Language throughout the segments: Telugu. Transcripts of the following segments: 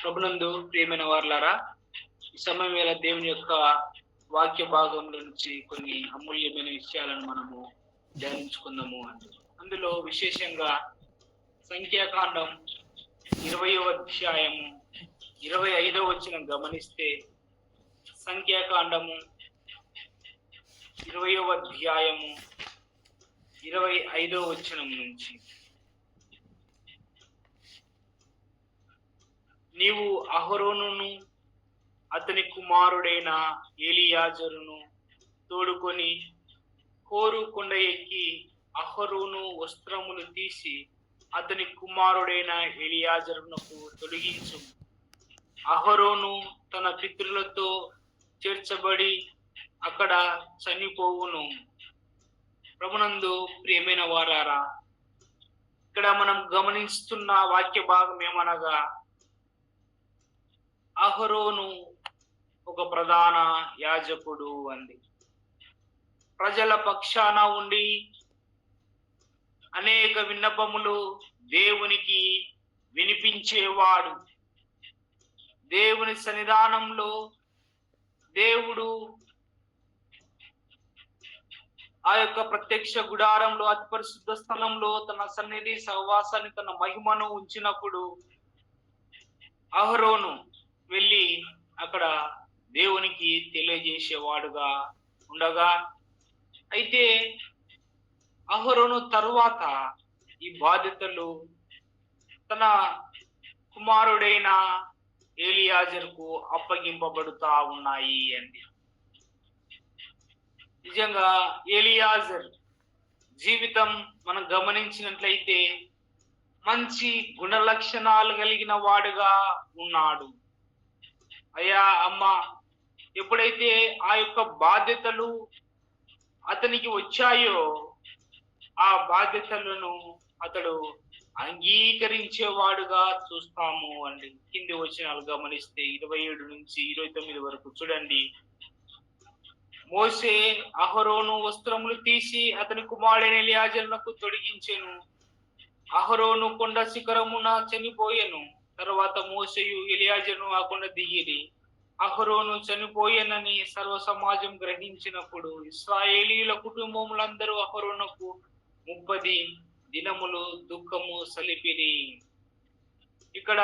ప్రభునందు ప్రియమైన వారలారా, ఈ సమయం వేళ దేవుని యొక్క వాక్య భాగంలో నుంచి కొన్ని అమూల్యమైన విషయాలను మనము ధ్యానించుకుందాము అండి. అందులో విశేషంగా సంఖ్యాకాండం 20వ అధ్యాయము 25వ వచనం గమనిస్తే, సంఖ్యాకాండము 20వ అధ్యాయము 25వ వచనం నుంచి, నీవు అహరోనును అతని కుమారుడైన ఎలియాజరును తోడుకొని హోరు కొండ ఎక్కి అహరోను వస్త్రములు తీసి అతని కుమారుడైన ఎలియాజరునకు తొలగించు. అహరోను తన పితరులతో చేర్చబడి అక్కడ చనిపోవును. ప్రభునందు ప్రియమైన వారారా, ఇక్కడ మనం గమనిస్తున్న వాక్య భాగం ఏమనగా, అహరోను ఒక ప్రధాన యాజకుడు అంది. ప్రజల పక్షాన ఉండి అనేక విన్నపములు దేవునికి వినిపించేవాడు. దేవుని సన్నిధానంలో దేవుడు ఆ యొక్క ప్రత్యక్ష గుడారంలో, అతి పరిశుద్ధ స్థలంలో తన సన్నిధి సహవాసాన్ని, తన మహిమను ఉంచినప్పుడు అహరోను వెళ్ళి అక్కడ దేవునికి తెలియజేసేవాడుగా ఉండగా, అయితే అహరోను తరువాత ఈ బాధ్యతలు తన కుమారుడైన ఎలియాజరుకు అప్పగింపబడుతా ఉన్నాయి అండి. నిజంగా ఎలియాజర్ జీవితం మనం గమనించినట్లయితే మంచి గుణ లక్షణాలు కలిగిన వాడుగా ఉన్నాడు. అయ్యా అమ్మ, ఎప్పుడైతే ఆ యొక్క బాధ్యతలు అతనికి వచ్చాయో ఆ బాధ్యతలను అతడు అంగీకరించేవాడుగా చూస్తాము అండి. కింది వచనాలు గమనిస్తే 27 నుంచి 29 వరకు చూడండి. మోషే అహరోను వస్త్రములు తీసి అతని కుమారుడైన ఎలియాజరునకు తొడిగించెను. అహరోను కొండ శిఖరమున చనిపోయెను. తర్వాత మోషేయు ఎలియాజరును ఆ కొండ దిగిరి. అహరోను చనిపోయేనని సర్వ సమాజం గ్రహించినప్పుడు ఇశ్రాయేలీయుల కుటుంబములందరూ అహరోనుకు 30 దినములు దుఃఖము సలిపిరి. ఇక్కడ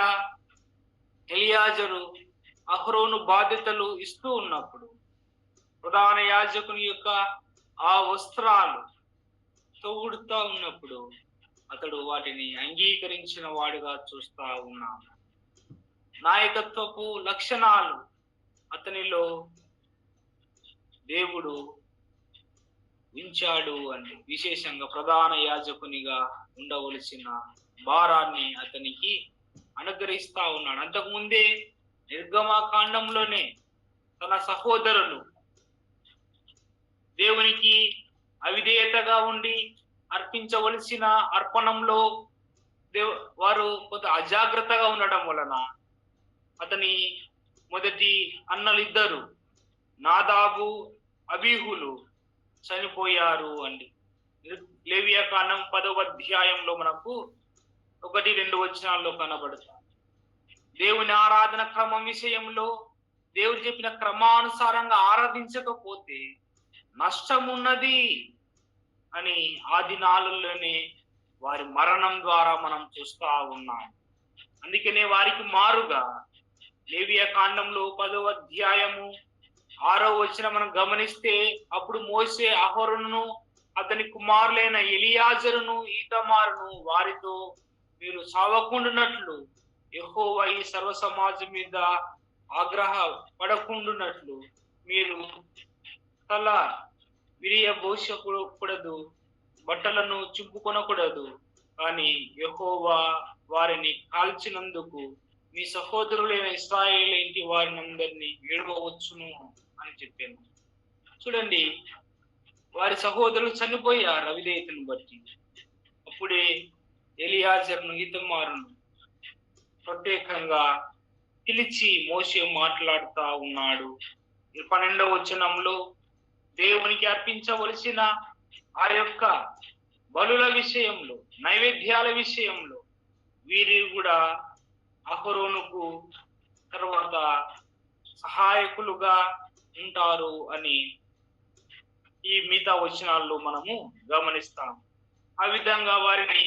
ఎలియాజరు అహరోను బాధ్యతలు ఇస్తూ ఉన్నప్పుడు ప్రధాన యాజకుని యొక్క ఆ వస్త్రాలు తోడుతా ఉన్నప్పుడు అతడు వాటిని అంగీకరించిన వాడుగా చూస్తా ఉన్నాము. నాయకత్వపు లక్షణాలు అతనిలో దేవుడు ఉంచాడు అని, విశేషంగా ప్రధాన యాజకునిగా ఉండవలసిన భారాన్ని అతనికి అనుగ్రహిస్తా ఉన్నాడు. అంతకుముందే నిర్గమకాండంలోనే తన సహోదరులు దేవునికి అవిధేయతగా ఉండి అర్పించవలసిన అర్పణంలో వారు కొంత అజాగ్రత్తగా ఉండడం వలన అతని మొదటి అన్నలిద్దరు నాదాబు అబీహులు చనిపోయారు అండి. లేవియాకాండం 10వ అధ్యాయంలో మనకు 1-2 వచనాల్లో కనబడతారు. దేవుని ఆరాధన క్రమం విషయంలో దేవుడు చెప్పిన క్రమానుసారంగా ఆరాధించకపోతే నష్టం ఉన్నది అని ఆ దినాలలోనే వారి మరణం ద్వారా మనం చూస్తా ఉన్నాం. అందుకనే వారికి మారుగా లేవియాకాండంలో 10వ అధ్యాయము 6వ వచనం మనం గమనిస్తే, అప్పుడు మోషే అహరోనును అతని కుమారులైన ఎలియాజరును ఈతమారును వారితో, మీరు సావకుండునట్లు యెహోవా ఈ సర్వ సమాజం మీద ఆగ్రహ పడకుండునట్లు మీరు తల విరియబోసకూడదు, బట్టలను చింపుకొనకూడదు, కానీ యెహోవా వారిని కాల్చినందుకు మీ సహోదరులైన ఇశ్రాయేలు ఇంటి వారినందరినీ ఏడవవచ్చును అని చెప్పాను. చూడండి, వారి సహోదరులు చనిపోయారు అవిధేయతను బట్టి. అప్పుడే ఎలియాజరును ఈతమారును ప్రత్యేకంగా పిలిచి మోషే మాట్లాడుతా ఉన్నాడు. 12వ వచనంలో దేవునికి అర్పించవలసిన ఆ యొక్క బలుల విషయంలో, నైవేద్యాల విషయంలో వీరు కూడా అహరోనుకు తర్వాత సహాయకులుగా ఉంటారు అని ఈ మిగతా వచనాల్లో మనము గమనిస్తాం. ఆ విధంగా వారిని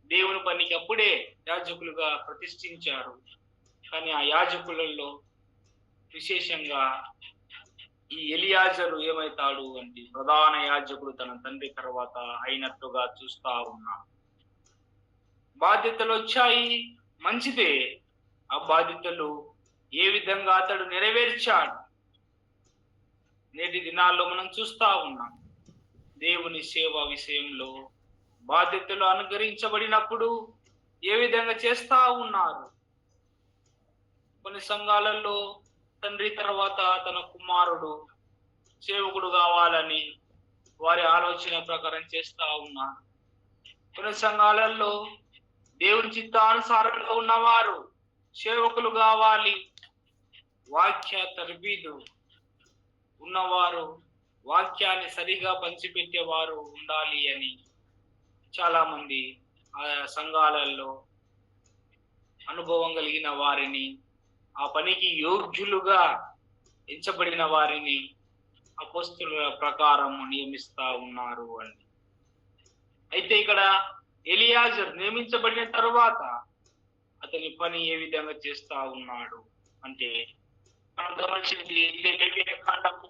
దేవుని పనికి అప్పుడే యాజకులుగా ప్రతిష్ఠించారు. కానీ ఆ యాజకులలో విశేషంగా ఈ ఎలియాజరు ఏమైతాడు అంటే ప్రధాన యాజకుడు తన తండ్రి తర్వాత అయినట్టుగా చూస్తా ఉన్నాం. బాధ్యతలు వచ్చాయి, మంచిదే. ఆ బాధ్యతలు ఏ విధంగా అతడు నెరవేర్చాడు నేటి దినాల్లో మనం చూస్తా ఉన్నాం. దేవుని సేవ విషయంలో బాధ్యతలు అనుగ్రహించబడినప్పుడు ఏ విధంగా చేస్తా ఉన్నారు. కొన్ని సంఘాలలో తండ్రి తర్వాత తన కుమారుడు సేవకుడు కావాలని వారి ఆలోచన ప్రకారం చేస్తా ఉన్నారు. కొన్ని సంఘాలలో దేవుని చిత్తానుసారంగా ఉన్నవారు సేవకులు కావాలి, వాక్య తర్బీదు ఉన్నవారు, వాక్యాన్ని సరిగా పంచిపెట్టేవారు ఉండాలి అని చాలా మంది ఆ సంఘాలలో అనుభవం కలిగిన వారిని, ఆ పనికి యోగ్యులుగా ఎంచబడిన వారిని అపోస్తుల ప్రకారం నియమిస్తా ఉన్నారు అని. అయితే ఇక్కడ ఎలియాజర్ నియమించబడిన తర్వాత అతని పని ఏ విధంగా చేస్తా ఉన్నాడు అంటే మనం గమనించింది లేవియ కాండము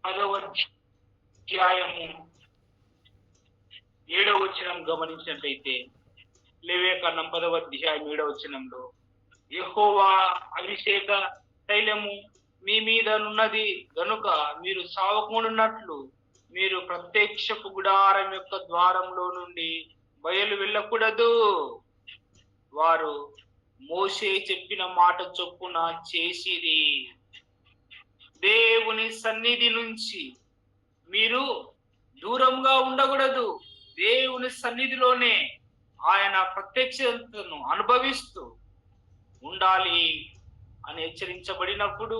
10వ అధ్యాయము 7వ వచనం గమనించినట్లయితే లేవియ కాండం 10వ అధ్యాయం 7వ వచనంలో యెహోవా అభిషేక తైలము మీ మీద నున్నది గనుక మీరు సావకుండానట్లు మీరు ప్రత్యక్షపు గుడారం యొక్క ద్వారంలో నుండి బయలు వెళ్ళకూడదు. వారు మోషే చెప్పిన మాట చొప్పున చేసిరి. దేవుని సన్నిధి నుంచి మీరు దూరంగా ఉండకూడదు. దేవుని సన్నిధిలోనే ఆయన ప్రత్యక్షతను అనుభవిస్తూ ఉండాలి అని హెచ్చరించబడినప్పుడు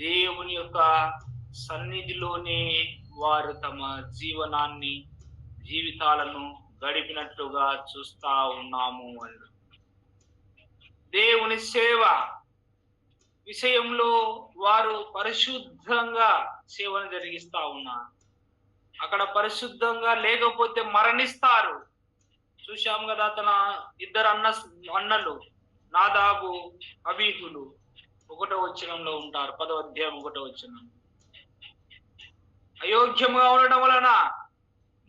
దేవుని యొక్క సన్నిధిలోనే వారు తమ జీవితాలను గడిపినట్లుగా చూస్తా ఉన్నాము అని. దేవుని సేవ విషయంలో వారు పరిశుద్ధంగా సేవను జరిగిస్తా ఉన్నారు. అక్కడ పరిశుద్ధంగా లేకపోతే మరణిస్తారు. చూశాం కదా, తన ఇద్దరు అన్నలు నాదాబు అబీహులు 1వ వచనంలో ఉంటారు. 10వ అధ్యాయం 1వ వచనం. అయోగ్యంగా ఉండడం వలన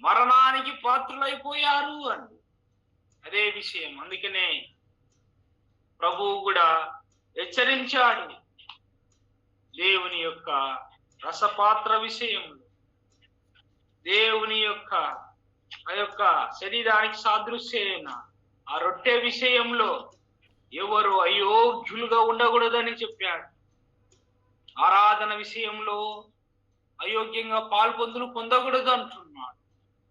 మరణానికి పాత్రులైపోయారు అని అదే విషయం. అందుకనే ప్రభువు కూడా హెచ్చరించాడు దేవుని యొక్క రసపాత్ర విషయంలో, దేవుని యొక్క ఆ యొక్క శరీరానికి సాదృశ్యమైన ఆ రొట్టె విషయంలో ఎవరు అయోగ్యులుగా ఉండకూడదని చెప్పాడు. ఆరాధన విషయంలో అయోగ్యంగా పొందకూడదు అంటున్నాడు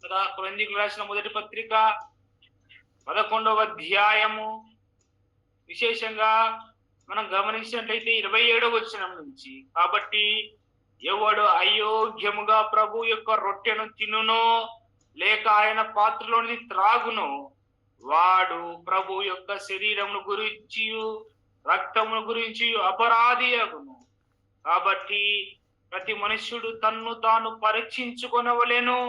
కదా. కొరింథీయులకు రాసిన మొదటి పత్రిక 11వ అధ్యాయము విశేషంగా మనం గమనించినట్లయితే 27వ వచనం నుంచి, కాబట్టి ఎవడు అయోగ్యముగా ప్రభు యొక్క రొట్టెను తినునో లేక ఆయన పాత్రలోని త్రాగునో వాడు ప్రభు యొక్క శరీరమును గురించి రక్తమును గురించి అపరాధి అగును. కాబట్టి ప్రతి మనుష్యుడు తన్ను తాను పరీక్షించుకొనవలెను.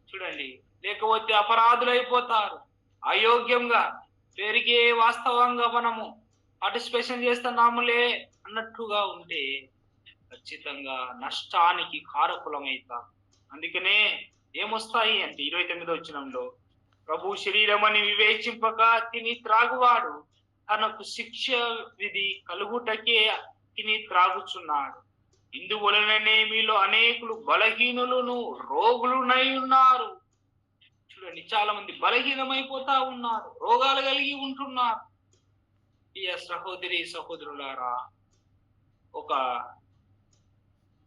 చూడండి, లేకపోతే అపరాధులైపోతారు. అయోగ్యంగా పెరిగే వాస్తవంగా మనము పార్టిసిపేషన్ చేస్తున్నాములే అన్నట్టుగా ఉంటే ఖచ్చితంగా నష్టానికి కారకులమైతాం. అందుకనే ఏమొస్తాయి అంటే 29వ వచనంలో, ప్రభు శరీరమని వివేచింపక తిని త్రాగువాడు తనకు శిక్ష విధి కలుగుటకే తిని త్రాగుచున్నాడు. ఇందువలననే మీలో అనేకులు బలహీనులను రోగులునై ఉన్నారు. చూడండి, చాలా మంది బలహీనమైపోతా ఉన్నారు, రోగాలు కలిగి ఉంటున్నారు. ప్రియ సహోదరి సహోదరులారా, ఒక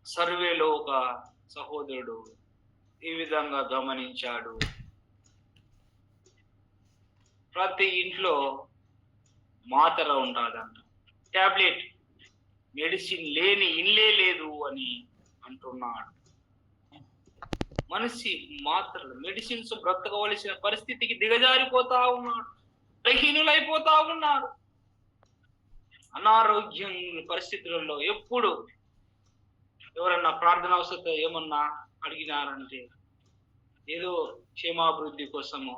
సర్వేలో ఒక సహోదరుడు ఈ విధంగా గమనించాడు. ప్రతి ఇంట్లో మాత్ర ఉంటుందంట, టాబ్లెట్ మెడిసిన్ లేని ఇల్లే లేదు అని అంటున్నాడు. మనిషి మాత్రలు మెడిసిన్స్ బ్రతకవలసిన పరిస్థితికి దిగజారిపోతా ఉన్నాడు. బలహీనులైపోతా ఉన్నారు. అనారోగ్యం పరిస్థితులలో ఎప్పుడు ఎవరన్నా ప్రార్థన అవసరం ఏమన్నా అడిగినారంటే ఏదో క్షేమాభివృద్ధి కోసము,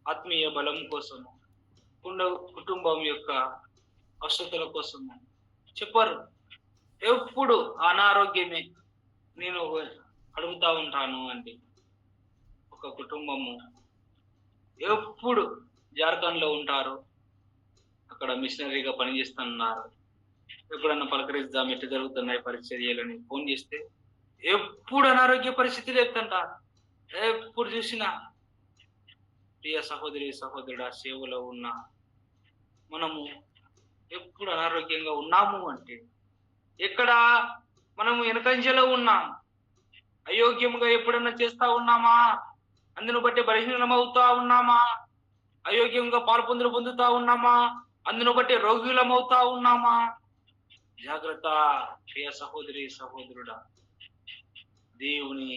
ఆత్మీయ బలం కోసము, కుటుంబం యొక్క అవసరతల కోసము చెప్పరు. ఎప్పుడు అనారోగ్యమే నేను అడుగుతా ఉంటాను అండి. ఒక కుటుంబము ఎప్పుడు జార్ఖండ్లో ఉంటారు, అక్కడ మిషనరీగా పనిచేస్తున్నారు. ఎప్పుడన్నా పలకరిద్దాం, ఎట్టు జరుగుతున్నాయి పరిచర్యలని ఫోన్ చేస్తే ఎప్పుడు అనారోగ్య పరిస్థితులు ఎత్తంటారు. ఎప్పుడు చూసినా ప్రియ సహోదరి సహోదరుడు ఆ సేవలో ఉన్న మనము ఎప్పుడు అనారోగ్యంగా ఉన్నాము అంటే ఎక్కడ మనము వెనకంజలో ఉన్నాం, అయోగ్యముగా ఎప్పుడన్నా చేస్తా ఉన్నామా, అందును బట్టి బలహీనమవుతా ఉన్నామా, అయోగ్యంగా పాల్పొందులు పొందుతా ఉన్నామా, అందును బట్టి రోగులమవుతా ఉన్నామా? జాగ్రత్త ప్రియ సహోదరి సహోదరుడా. దేవుని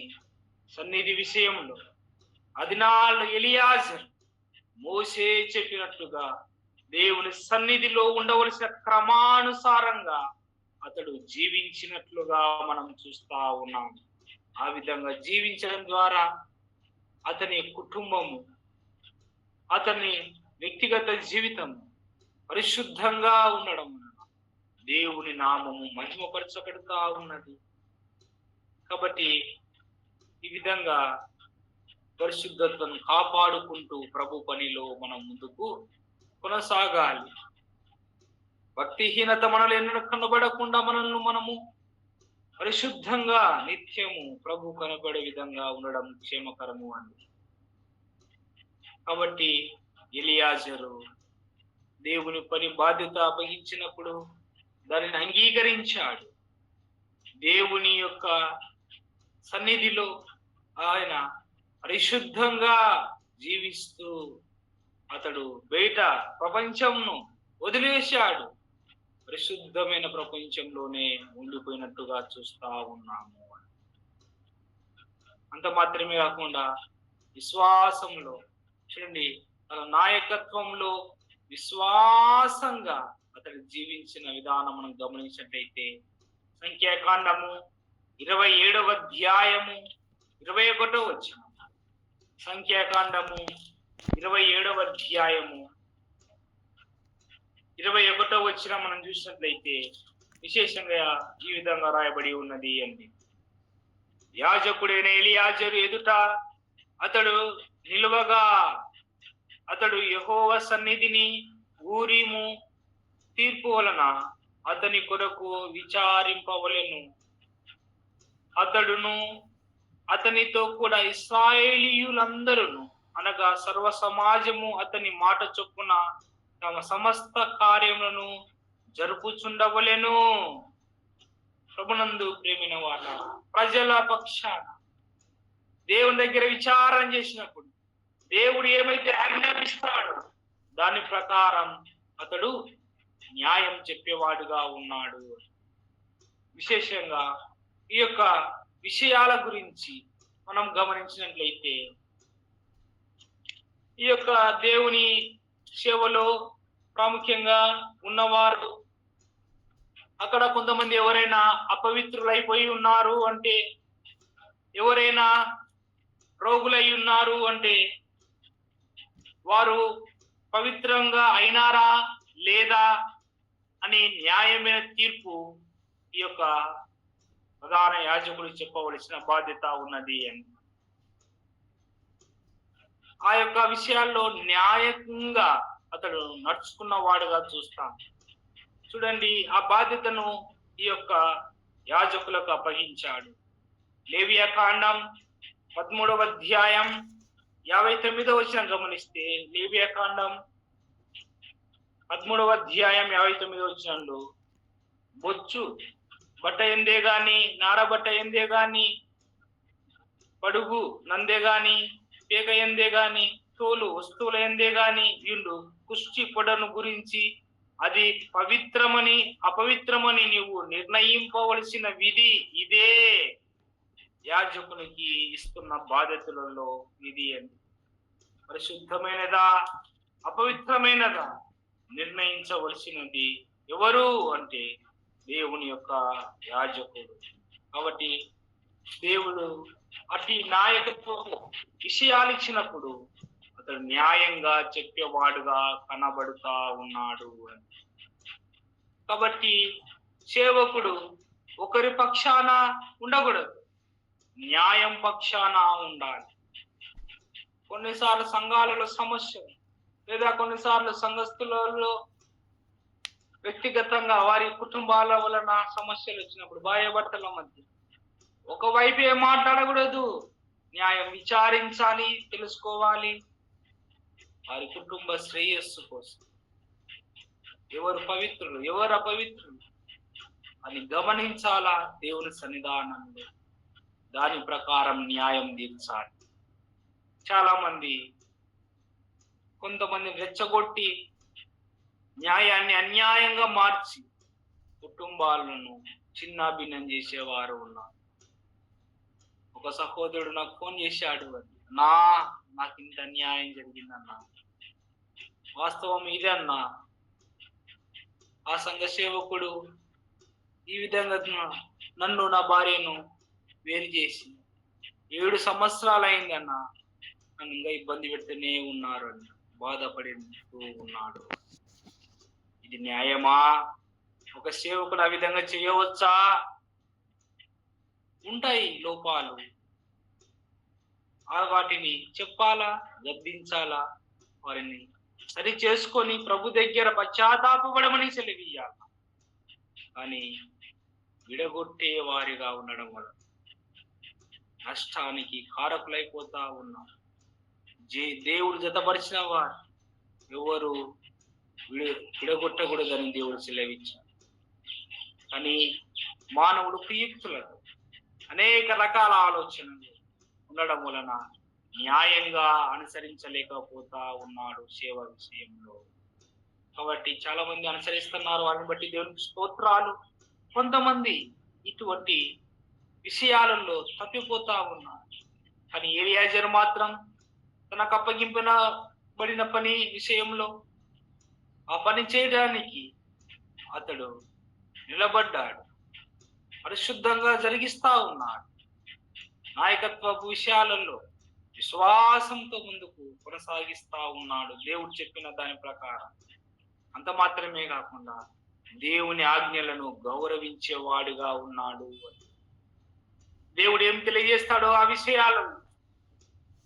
సన్నిధి విషయంలో అదినాళ్ళు ఎలియాజర్ మోసే చెప్పినట్లుగా దేవుని సన్నిధిలో ఉండవలసిన క్రమానుసారంగా అతడు జీవించినట్లుగా మనం చూస్తా ఉన్నాం. ఆ విధంగా జీవించడం ద్వారా అతని కుటుంబము, అతని వ్యక్తిగత జీవితం పరిశుద్ధంగా ఉండడం దేవుని నామము మహిమపరచబడుతా ఉన్నది. కాబట్టి ఈ విధంగా పరిశుద్ధతను కాపాడుకుంటూ ప్రభు పనిలో మనం ముందుకు కొనసాగాలి. భక్తిహీనత మనలో ఎన్నడూ కనబడకుండా మనము పరిశుద్ధంగా నిత్యము ప్రభు కనబడే విధంగా ఉండడం క్షేమకరము అండి. కాబట్టి ఎలియాజరు దేవుని పని బాధ్యత అప్పగించినప్పుడు దానిని అంగీకరించాడు. దేవుని యొక్క సన్నిధిలో ఆయన పరిశుద్ధంగా జీవిస్తూ అతడు బయట ప్రపంచంను వదిలేశాడు. పరిశుద్ధమైన ప్రపంచంలోనే ఉండిపోయినట్టుగా చూస్తా ఉన్నాము. అంత మాత్రమే కాకుండా విశ్వాసంలో చూడండి, తన నాయకత్వంలో విశ్వాసంగా అతడు జీవించిన విధానం మనం గమనించినట్లయితే సంఖ్యాకాండము 27వ అధ్యాయము 21వ వచనం, సంఖ్యాకాండము 27వ అధ్యాయము 21వ వచనం మనం చూసినట్లయితే విశేషంగా ఈ విధంగా రాయబడి ఉన్నది అండి. యాజకుడైన ఎలియాజరు ఎదుట అతడు నిలువగా అతడు యెహోవా సన్నిధిని ఊరీము తీర్పు వలన అతని కొరకు విచారింపవలెను. అతడును అతనితో కూడా ఇశ్రాయేలీయులందరూ అనగా సర్వ సమాజము అతని మాట చొప్పున తమ సమస్త కార్యములను జరుపుచుండవలెను. ప్రభునందు ప్రేమిన వాళ్ళ ప్రజల పక్షాన దేవుని దగ్గర విచారం చేసినప్పుడు దేవుడు ఏమైతే ఆజ్ఞాపిస్తాడో దాని ప్రకారం అతడు న్యాయం చెప్పేవాడుగా ఉన్నాడు. విశేషంగా ఈ యొక్క విషయాల గురించి మనం గమనించినట్లయితే ఈ యొక్క దేవుని సేవలో ప్రాముఖ్యంగా ఉన్నవారు అక్కడ కొంతమంది ఎవరైనా అపవిత్రులైపోయి ఉన్నారు అంటే, ఎవరైనా రోగులై ఉన్నారు అంటే వారు పవిత్రంగా అయినారా లేదా అని న్యాయమైన తీర్పు ఈ యొక్క ప్రధాన యాజకులు చెప్పవలసిన బాధ్యత ఉన్నది అని ఆ యొక్క విషయాల్లో న్యాయంగా అతడు నడుచుకున్న వాడుగా చూస్తాం. చూడండి, ఆ బాధ్యతను ఈ యొక్క యాజకులకు అప్పగించాడు. లేవియా కాండం 13వ అధ్యాయం 59వ వచనం గమనిస్తే, లేవియా కాండం 13వ అధ్యాయం 59వ వచనంలో బొచ్చు బట్ట ఎందే గాని, నారబట్ట ఎందే గాని, పడుగు నందే గాని, పేక ఎందే గాని, తోలు వస్తువుల ఎందే గాని వీళ్ళు కుష్టి పొడను గురించి అది పవిత్రమని అపవిత్రమని నీవు నిర్ణయింపవలసిన విధి ఇదే. యాజకునికి ఇస్తున్న బాధ్యతలలో విధి అని పరిశుద్ధమైనదా అపవిత్రమైనదా నిర్ణయించవలసినది ఎవరు అంటే దేవుని యొక్క యాజకుడు. కాబట్టి దేవుడు అతి నాయకత్వం విషయాలు ఇచ్చినప్పుడు అతడు న్యాయంగా చెప్పేవాడుగా కనబడుతా ఉన్నాడు అని. కాబట్టి సేవకుడు ఒకరి పక్షాన ఉండకూడదు, న్యాయం పక్షాన ఉండాలి. కొన్నిసార్లు సంఘాలలో సమస్యలు లేదా కొన్నిసార్లు సంఘస్థులలో వ్యక్తిగతంగా వారి కుటుంబాల వలన సమస్యలు వచ్చినప్పుడు భార్యాభర్తల మధ్య ఒకవైపు ఏం మాట్లాడకూడదు, న్యాయం విచారించాలి, తెలుసుకోవాలి. వారి కుటుంబ శ్రేయస్సు కోసం ఎవరు పవిత్రులు ఎవరు అపవిత్రులు అని గమనించాలా. దేవుని సన్నిధానంలో దాని ప్రకారం న్యాయం తీర్చాలి. చాలా మంది కొంతమంది రెచ్చగొట్టి న్యాయాన్ని అన్యాయంగా మార్చి కుటుంబాలను చిన్నాభిన్నం చేసేవారు ఉన్నారు. ఒక సహోదరుడు నాకు ఫోన్ చేశాడు, నాకు ఇంత అన్యాయం జరిగిందన్నా, వాస్తవం ఇదే అన్నా. ఆ సంఘ సేవకుడు ఈ విధంగా నన్ను నా భార్యను వేరు చేసి 7 సంవత్సరాలు అయిందన్నా, నన్ను ఇంకా ఇబ్బంది పెడుతూనే ఉన్నారు అని బాధపడుతూ ఉన్నాడు. ఇది న్యాయమా? ఒక సేవకుడు ఆ విధంగా చేయవచ్చా? ఉంటాయి లోపాలు, వాటిని చెప్పాలా, గద్దించాలా, వారిని సరి చేసుకొని ప్రభు దగ్గర పశ్చాత్తాపపడమని సెలవియ్యాలి. కానీ విడగొట్టే వారిగా ఉండడం వల్ల నష్టానికి కారకులైపోతా ఉన్నాం. దేవుడు జతపరిచిన వారు ఎవరు విడగొట్టకూడదని దేవుడు సెలవిచ్చాడు. కానీ మానవుడు కుయుక్తులకు అనేక రకాల ఆలోచనలు ఉండడం వలన న్యాయంగా అనుసరించలేకపోతా ఉన్నాడు సేవ విషయంలో. కాబట్టి చాలా మంది అనుసరిస్తున్నారు, వారిని బట్టి దేవునికి స్తోత్రాలు. కొంతమంది ఇటువంటి విషయాలలో తప్పిపోతా ఉన్నారు. కానీ ఎలియాజరు మాత్రం తనకు అప్పగింపబడిన పని విషయంలో ఆ పని చేయడానికి అతడు నిలబడ్డాడు, పరిశుద్ధంగా జరిగిస్తా ఉన్నాడు. నాయకత్వపు విషయాలలో విశ్వాసంతో ముందుకు కొనసాగిస్తా ఉన్నాడు దేవుడు చెప్పిన దాని ప్రకారం. అంత మాత్రమే కాకుండా దేవుని ఆజ్ఞలను గౌరవించేవాడుగా ఉన్నాడు. దేవుడు ఏం తెలియజేస్తాడో ఆ విషయాలను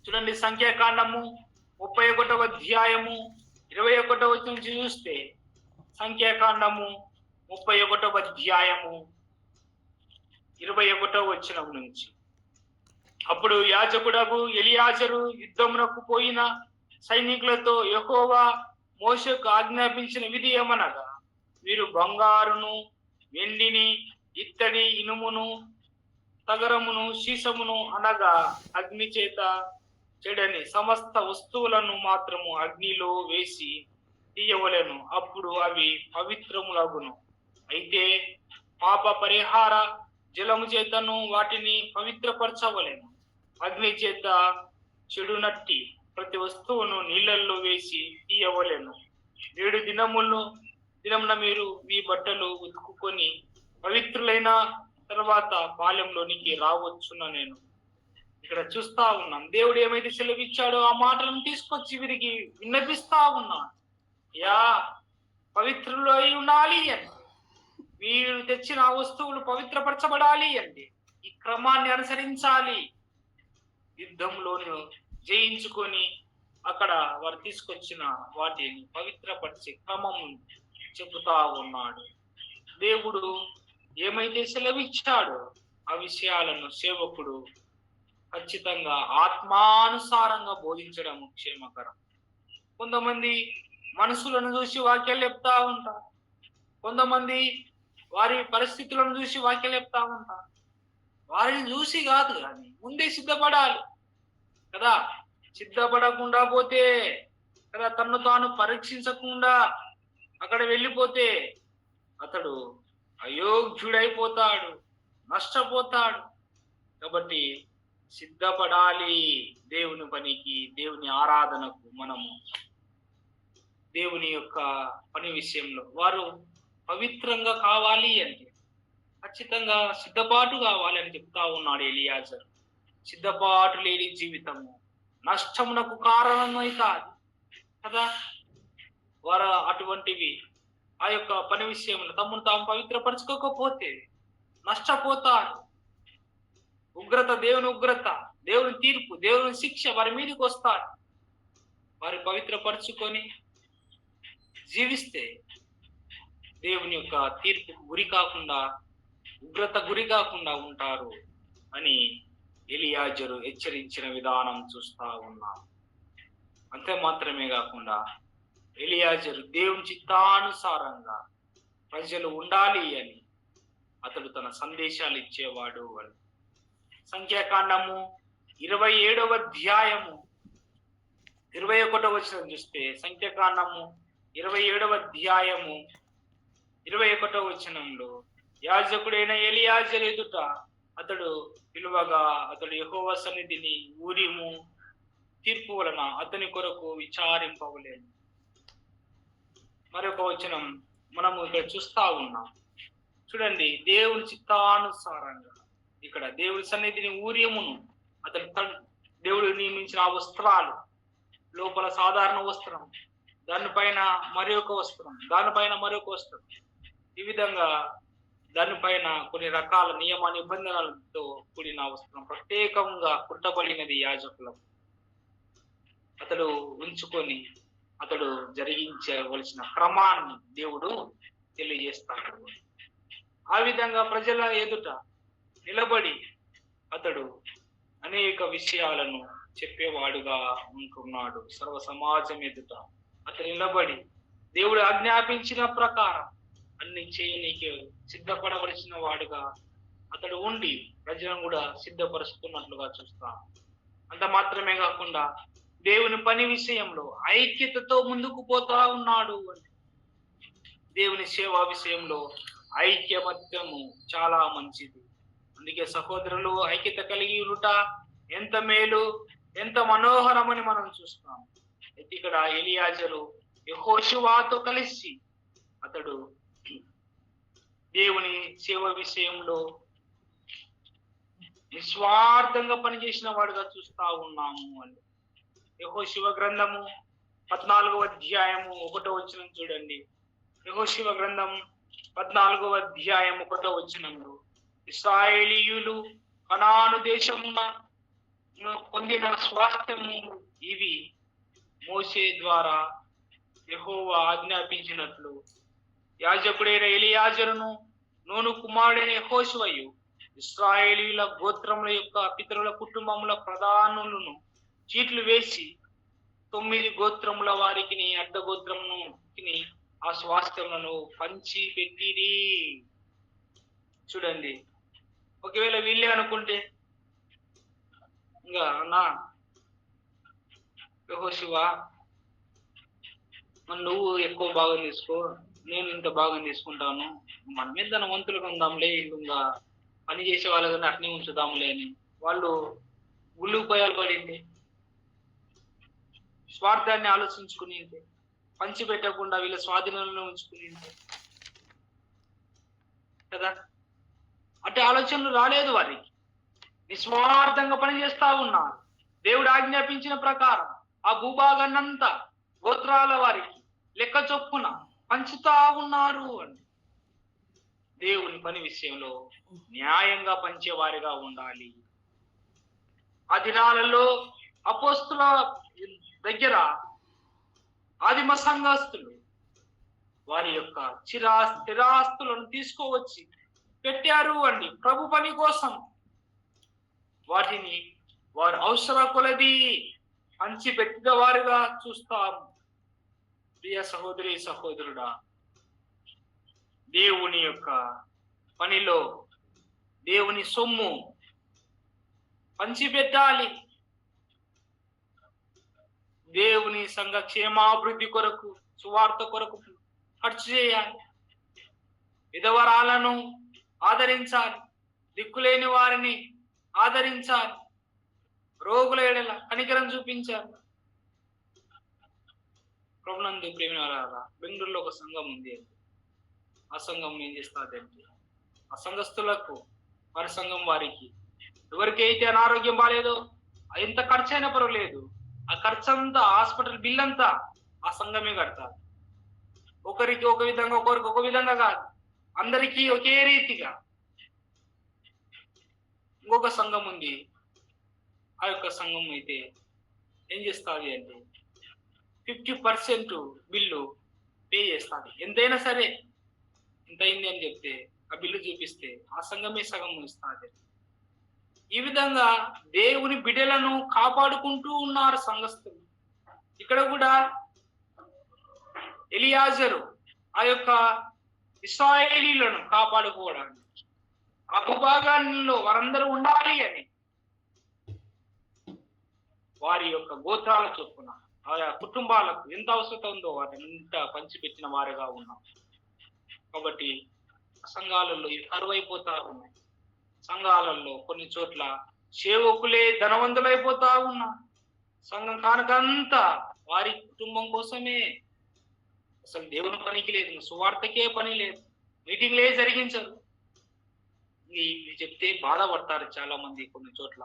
చూడండి. సంఖ్యాకాండము 31వ అధ్యాయము 21వ వచనం నుంచి చూస్తే, సంఖ్యాకాండము 31వ అధ్యాయము 21వ వచనం నుంచి, అప్పుడు యాజకుడగు ఎలియాజరు యుద్ధమునకు పోయిన సైనికులతో యెహోవా మోషేకు ఆజ్ఞాపించిన విధి ఏమనగా, వీరు బంగారును, వెండిని, ఇత్తడి, ఇనుమును, తగరమును, సీసమును అనగా అగ్ని చేత చెడని సమస్త వస్తువులను మాత్రము అగ్నిలో వేసి తీయవలెను, అప్పుడు అవి పవిత్రములగును. అయితే పాప పరిహార జలము చేతను వాటిని పవిత్రపరచవలెను. అగ్ని చేత చెడునట్టి ప్రతి వస్తువును నీళ్ళల్లో వేసి తీయవలెను. 7 దినమున మీరు మీ బట్టలు ఉతుకుకొని పవిత్రులైన తర్వాత పాలెంలోనికి రావచ్చున. నేను ఇక్కడ చూస్తా ఉన్నాం, దేవుడు ఏమైతే సెలవిచ్చాడో ఆ మాటలను తీసుకొచ్చి వీరికి విన్నపిస్తా ఉన్నాడు. పవిత్రులు అయి ఉండాలి అని, వీరు తెచ్చిన వస్తువులు పవిత్రపరచబడాలి అంటే ఈ క్రమాన్ని అనుసరించాలి. యుద్ధంలోను జయించుకొని అక్కడ వారు తీసుకొచ్చిన వాటిని పవిత్రపరిచే క్రమం చెబుతా ఉన్నాడు. దేవుడు ఏమైతే సెలవిచ్చాడో ఆ విషయాలను సేవకుడు ఖచ్చితంగా ఆత్మానుసారంగా బోధించడం క్షేమకరం. కొంతమంది మనసులను చూసి వాక్యాలు చెప్తా ఉంటారు, కొంతమంది వారి పరిస్థితులను చూసి వాక్యాలు చెప్తా ఉంటారు. వారిని చూసి కాదు, కానీ ముందే సిద్ధపడాలి కదా. సిద్ధపడకుండా పోతే కదా, తన్ను తాను పరీక్షించకుండా అక్కడ వెళ్ళిపోతే అతడు అయోగ్యుడైపోతాడు, నష్టపోతాడు. కాబట్టి సిద్ధపడాలి దేవుని పనికి, దేవుని ఆరాధనకు. మనము దేవుని యొక్క పని విషయంలో వారు పవిత్రంగా కావాలి అంటే ఖచ్చితంగా సిద్ధపాటు కావాలి అని చెప్తా ఉన్నాడు ఎలియాజర్. సిద్ధపాటు లేని జీవితము నష్టమునకు కారణమై కాదు కదా. వారు అటువంటివి ఆ యొక్క పని విషయంలో తమను తాము పవిత్రపరచుకోకపోతే నష్టపోతారు. ఉగ్రత, దేవుని ఉగ్రత, దేవుని తీర్పు, దేవుని శిక్ష వారి మీదకి వస్తారు. వారి పవిత్రపరచుకొని జీవిస్తే దేవుని యొక్క తీర్పుకు గురి కాకుండా, ఉగ్రత గురి కాకుండా ఉంటారు అని ఎలియాజరు హెచ్చరించిన విధానం చూస్తా ఉన్నాం. అంతే మాత్రమే కాకుండా ఎలియాజరు దేవుని చిత్తానుసారంగా ప్రజలు ఉండాలి అని అతడు తన సందేశాలు ఇచ్చేవాడు అని. సంఖ్యాకాండము 27వ అధ్యాయము 21వ వచనం చూస్తే, సంఖ్యాకాండము 27వ అధ్యాయము 21వ వచనంలో యాజకుడైన ఎలియాజరు ఎదుట అతడు పిలువగా అతడు యెహోవా సన్నిధిని ఊరిము తీర్పు వలన అతని కొరకు విచారింపవలేను. మరొక వచనం మనము ఇక్కడ చూస్తా ఉన్నాం. చూడండి, దేవుని చిత్తానుసారంగా ఇక్కడ దేవుని సన్నిధిని ఊరియమును దేవుడు నియమించిన ఆ వస్త్రాలు, లోపల సాధారణ వస్త్రం, దానిపైన మరొక వస్త్రం, దానిపైన మరొక వస్త్రం, ఈ విధంగా దానిపైన కొన్ని రకాల నియమ నిబంధనలతో కూడిన వస్త్రం ప్రత్యేకంగా కుట్టబడినది యాజకులకు అతడు ఉంచుకొని అతడు జరిగించవలసిన క్రమాన్ని దేవుడు తెలియజేస్తాడు. ఆ విధంగా ప్రజల ఎదుట నిలబడి అతడు అనేక విషయాలను చెప్పేవాడుగా ఉంటున్నాడు. సర్వ సమాజం ఎదుట అతడు నిలబడి దేవుడు ఆజ్ఞాపించిన ప్రకారం అన్ని చేయనీకి సిద్ధపడవలసిన వాడుగా అతడు ఉండి ప్రజలను కూడా సిద్ధపరుస్తున్నట్లుగా చూస్తాం. అంత మాత్రమే కాకుండా దేవుని పని విషయంలో ఐక్యతతో ముందుకు పోతా ఉన్నాడు. దేవుని సేవా విషయంలో ఐక్యమత్యము చాలా మంచిది. అందుకే సహోదరులు, ఐక్యత కలిగి ఉండుట ఎంత మేలు, ఎంత మనోహరమని మనం చూస్తాం. అయితే ఇక్కడ ఎలియాజరు యెహోషువతో కలిసి అతడు దేవుని సేవ విషయంలో నిస్వార్థంగా పనిచేసిన వాడుగా చూస్తా ఉన్నాము అని. యెహోషువ గ్రంథము 14వ అధ్యాయము 1వ వచనం చూడండి. యెహోషువ గ్రంథం 14వ అధ్యాయం 1వ వచనంలో ఇశ్రాయేలీయులు కనాను దేశమున పొందిన స్వాస్థ్యము ఇవి, మోషే ద్వారా యెహోవా ఆజ్ఞాపించినట్లు యాజకుడైన ఎలియాజరును నూను కుమారుడైన యెహోషువయు ఇశ్రాయేలీయుల గోత్రముల యొక్క పితరుల కుటుంబముల ప్రధానులను చీట్లు వేసి 9 గోత్రముల వారికి అర్ధ గోత్రముకి ఆ స్వాస్థ్యములను పంచి పెట్టిరి. చూడండి, ఒకవేళ వీళ్ళే అనుకుంటే ఇంకా నా యెహోషువ నువ్వు ఎక్కువ భాగం తీసుకో, నేను ఇంత భాగం తీసుకుంటాను, మన మీద ధనవంతులుగా ఉందాంలే, ఇంకా పని చేసే వాళ్ళని అట్నే ఉంచుదాంలే అని వాళ్ళు గుళ్ళుపోయాలు పడింది. స్వార్థాన్ని ఆలోచించుకుని పంచిపెట్టకుండా వీళ్ళ స్వాధీనంలో ఉంచుకుని కదా. అటు ఆలోచనలు రాలేదు వారికి. నిస్వార్థంగా పనిచేస్తా ఉన్నారు. దేవుడు ఆజ్ఞాపించిన ప్రకారం ఆ భూభాగాన్నంతా గోత్రాల వారికి లెక్క చొప్పున పంచుతా ఉన్నారు అని. దేవుని పని విషయంలో న్యాయంగా పంచేవారిగా ఉండాలి. ఆ దినాలలో అపోస్తుల దగ్గర ఆదిమ సంఘస్థులు వారి యొక్క స్థిరాస్తులను తీసుకోవచ్చి పెట్టారు అండి ప్రభు పని కోసం. వాటిని వారు అవసర కొలది పంచి పెట్టిన వారుగా చూస్తాము. ప్రియ సహోదరి సహోదరుడా, దేవుని యొక్క పనిలో దేవుని సొమ్ము పంచిపెట్టాలి. దేవుని సంఘ క్షేమాభివృద్ధి కొరకు, సువార్త కొరకు ఖర్చు చేయాలి. విధవరాలను ఆదరించాలి, దిక్కులేని వారిని ఆదరించాలి, రోగుల ఎడల కనికరం చూపించాలి. ప్రభునందు ప్రేమిన వారా, బెంగళూరులో ఒక సంఘం ఉంది. ఆ సంఘం ఏం చేస్తాదంటే ఆ సంఘస్థులకు వారి సంఘం వారికి ఎవరికైతే అనారోగ్యం బాగాలేదో ఎంత ఖర్చు అయినా పర్వాలేదు, ఆ ఖర్చు అంతా హాస్పిటల్ బిల్ అంతా ఆ సంఘమే కడతారు. ఒకరికి ఒక విధంగా ఒకరికి ఒక విధంగా కాదు, అందరికీ ఒకే రీతిగా. ఇంకొక సంఘం ఉంది, ఆ యొక్క సంఘం అయితే ఏం చేస్తుంది అంటే 50% బిల్లు పే చేస్తుంది. ఎంతైనా సరే ఎంత అయింది అని చెప్తే ఆ బిల్లు చూపిస్తే ఆ సంఘమే సగం ఇస్తుంది. ఈ విధంగా దేవుని బిడ్డలను కాపాడుకుంటూ ఉన్నారు సంఘస్థులు. ఇక్కడ కూడా ఎలియాజరు ఆ యొక్క ఇశ్రాయేలీలను కాపాడుకోవడానికి ఆ భూభాగాల్లో వారందరూ ఉండాలి అని వారి యొక్క గోత్రాల చొప్పున ఆయా కుటుంబాలకు ఎంత అవసరం ఉందో వాటిని ఇంత పంచిపెట్టిన వారుగా ఉన్నాం. కాబట్టి సంఘాలలో కరువైపోతా ఉన్నాయి. సంఘాలలో కొన్ని చోట్ల సేవకులే ధనవంతులైపోతా ఉన్నారు. సంఘం కానుకంతా వారి కుటుంబం కోసమే, అసలు దేవుని పనికి లేదు, సువార్తకే పని లేదు, మీటింగ్లే జరిగించరు. ఇవి చెప్తే బాధపడతారు చాలా మంది కొన్ని చోట్ల.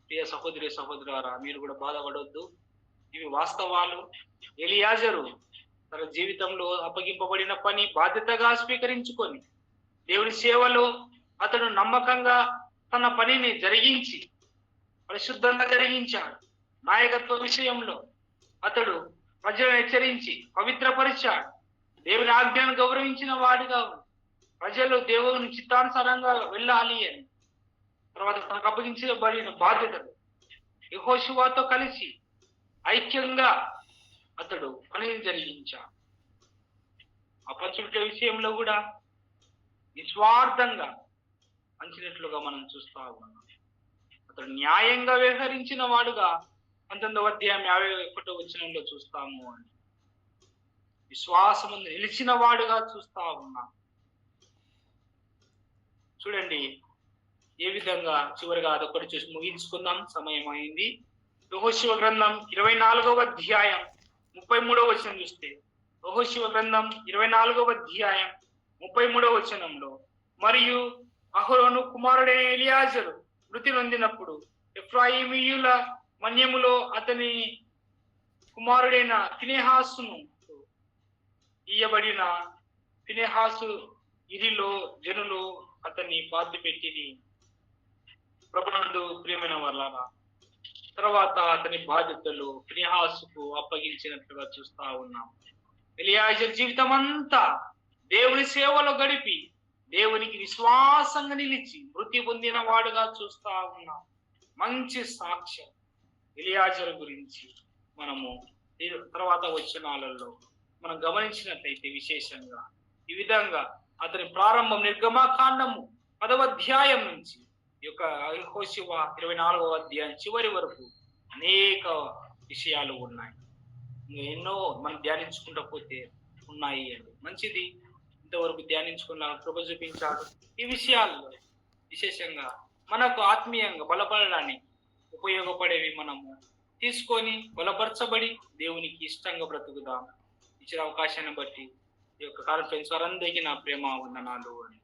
ప్రియ సహోదరి సహోదరులారా, మీరు కూడా బాధపడవద్దు, ఇవి వాస్తవాలు. ఎలియాజరు తన జీవితంలో అప్పగింపబడిన పని బాధ్యతగా స్వీకరించుకొని దేవుని సేవలో అతడు నమ్మకంగా తన పనిని జరిగించి పరిశుద్ధంగా జరిగించాడు. నాయకత్వ విషయంలో అతడు ప్రజలను హెచ్చరించి పవిత్రపరిచాడు. దేవుని ఆజ్ఞను గౌరవించిన వాడిగా ప్రజలు దేవుని చిత్తానుసారంగా వెళ్ళాలి అని తర్వాత తనకు అప్పగించబడిన బాధ్యతలు యెహోషువతో కలిసి ఐక్యంగా అతడు పనిని జరిగించాడు. ఆ పంచుట విషయంలో కూడా నిస్వార్థంగా పంచినట్లుగా మనం చూస్తా ఉన్నాం. అతడు న్యాయంగా వ్యవహరించిన వాడుగా 19వ అధ్యాయం 51వ వచనంలో చూస్తాము అని. విశ్వాసము నిలిచిన వాడుగా చూస్తా ఉన్నాం. చూడండి ఏ విధంగా. చివరిగా అదొకటి చూసి ముగించుకుందాం, సమయం అయింది. యెహోషువ గ్రంథం 24వ అధ్యాయం 33వ వచనం చూస్తే, యెహోషువ గ్రంథం 24వ అధ్యాయం 33వ వచనంలో, మరియు అహరోను కుమారుడైన ఎలియాజరు మృతి నొందినప్పుడు ఎఫ్రాయిమీయుల మన్యములో అతని కుమారుడైన ఫినెహాసును ఇయ్యబడిన ఫినెహాసు ఇరిలో జనులు అతన్ని పాతి పెట్టిని. ప్రభునందు ప్రియమైన వాళ్ళారా, తర్వాత అతని బాధ్యతలు ఫినెహాసుకు అప్పగించినట్లుగా చూస్తా ఉన్నాం. ఎలియాజరు జీవితం అంతా దేవుని సేవలో గడిపి దేవునికి విశ్వాసంగా నిలిచి మృతి పొందిన వాడుగా చూస్తా ఉన్నాం. మంచి సాక్ష్యం ఎలియాజరు గురించి మనము తర్వాత వచనాలలో మనం గమనించినట్లయితే విశేషంగా ఈ విధంగా అతని ప్రారంభం నిర్గమకాండము 10వ అధ్యాయం నుంచి ఈ యొక్క యెహోషువ 24వ అధ్యాయం చివరి వరకు అనేక విషయాలు ఉన్నాయి. ఎన్నో మనం ధ్యానించుకుంటూ పోతే ఉన్నాయి అని. మంచిది, ఇంతవరకు ధ్యానించుకున్న కృప చూపించాడు. ఈ విషయాల్లో విశేషంగా మనకు ఆత్మీయంగా బలపడడానికి ఉపయోగపడేవి మనము తీసుకొని బలపరచబడి దేవునికి ఇష్టంగా బ్రతుకుదాం. ఇచ్చిన అవకాశాన్ని బట్టి ఈ యొక్క కాన్ఫరెన్స్ వారందరికీ నా ప్రేమ వందనాలు అని.